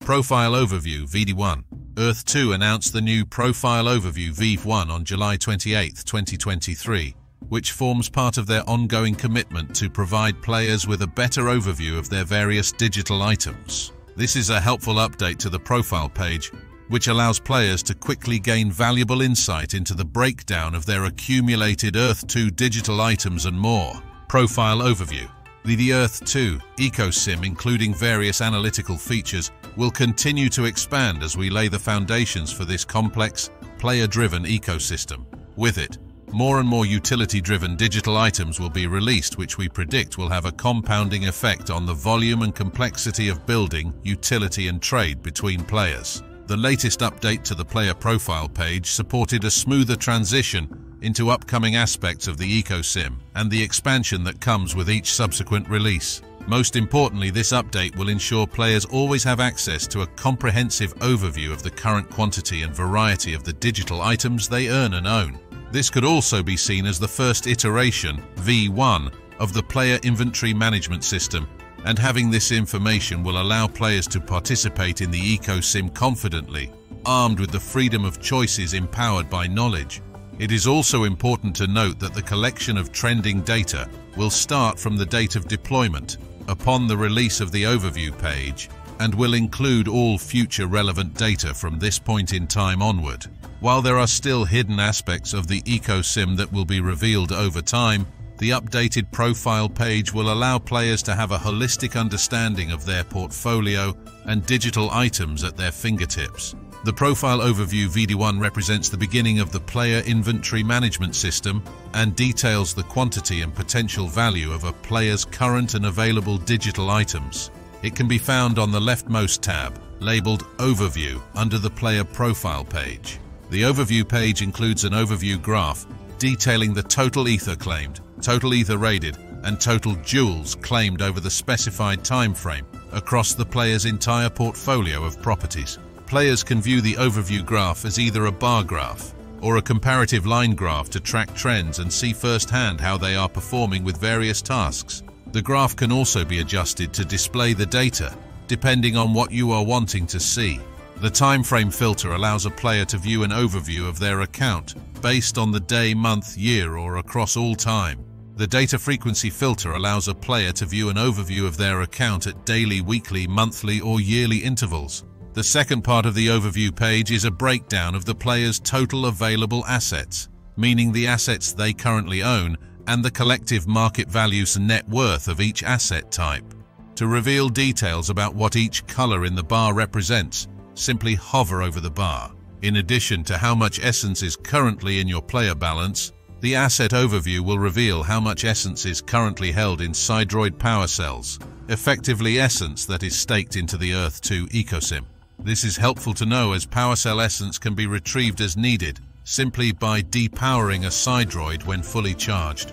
Profile Overview VD1. Earth 2 announced the new Profile Overview VV1 on July 28, 2023, which forms part of their ongoing commitment to provide players with a better overview of their various digital items. This is a helpful update to the profile page, which allows players to quickly gain valuable insight into the breakdown of their accumulated Earth 2 digital items and more. Profile Overview. The Earth 2 ecosystem, including various analytical features, will continue to expand as we lay the foundations for this complex, player-driven ecosystem. With it, more and more utility-driven digital items will be released, which we predict will have a compounding effect on the volume and complexity of building, utility and trade between players. The latest update to the player profile page supported a smoother transition into upcoming aspects of the ecosystem and the expansion that comes with each subsequent release. Most importantly, this update will ensure players always have access to a comprehensive overview of the current quantity and variety of the digital items they earn and own. This could also be seen as the first iteration, V1, of the player inventory management system, and having this information will allow players to participate in the ecosystem confidently, armed with the freedom of choices empowered by knowledge. It is also important to note that the collection of trending data will start from the date of deployment upon the release of the overview page and will include all future relevant data from this point in time onward. While there are still hidden aspects of the ecosystem that will be revealed over time, the updated profile page will allow players to have a holistic understanding of their portfolio and digital items at their fingertips. The Profile Overview VD1 represents the beginning of the player inventory management system and details the quantity and potential value of a player's current and available digital items. It can be found on the leftmost tab, labeled Overview, under the player profile page. The overview page includes an overview graph detailing the total ether claimed, total ether raided, and total jewels claimed over the specified time frame across the player's entire portfolio of properties. Players can view the overview graph as either a bar graph or a comparative line graph to track trends and see firsthand how they are performing with various tasks. The graph can also be adjusted to display the data, depending on what you are wanting to see. The time frame filter allows a player to view an overview of their account based on the day, month, year, or across all time. The data frequency filter allows a player to view an overview of their account at daily, weekly, monthly, or yearly intervals. The second part of the overview page is a breakdown of the player's total available assets, meaning the assets they currently own and the collective market values and net worth of each asset type. To reveal details about what each color in the bar represents, simply hover over the bar. In addition to how much essence is currently in your player balance, the asset overview will reveal how much essence is currently held in Sidroid power cells, effectively essence that is staked into the Earth 2 ecosystem. This is helpful to know as power cell essence can be retrieved as needed, simply by depowering a Sidroid when fully charged.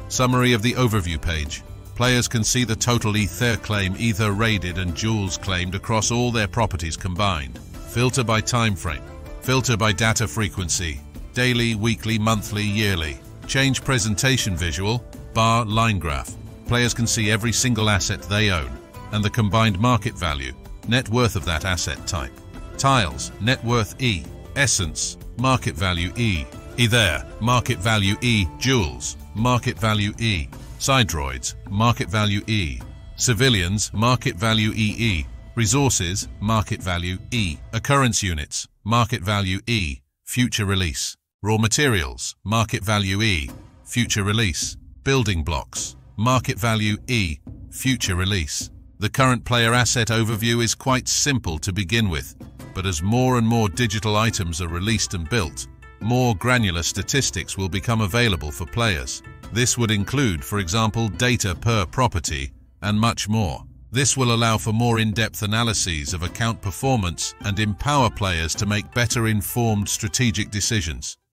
Summary of the overview page. Players can see the total ether claim, ether raided and jewels claimed across all their properties combined. Filter by time frame. Filter by data frequency. Daily, weekly, monthly, yearly. Change presentation visual. Bar line graph. Players can see every single asset they own and the combined market value, net worth of that asset type. Tiles, net worth E. Essence, market value E. Ether, market value E. Jewels, market value E. Sidroids, market value E. Civilians, market value EE. Resources, market value E. Occurrence units, market value E. Future release. Raw materials, market value E. Future release. Building blocks, market value E. Future release. The current player asset overview is quite simple to begin with, but as more and more digital items are released and built, more granular statistics will become available for players. This would include, for example, data per property and much more. This will allow for more in-depth analyses of account performance and empower players to make better informed strategic decisions.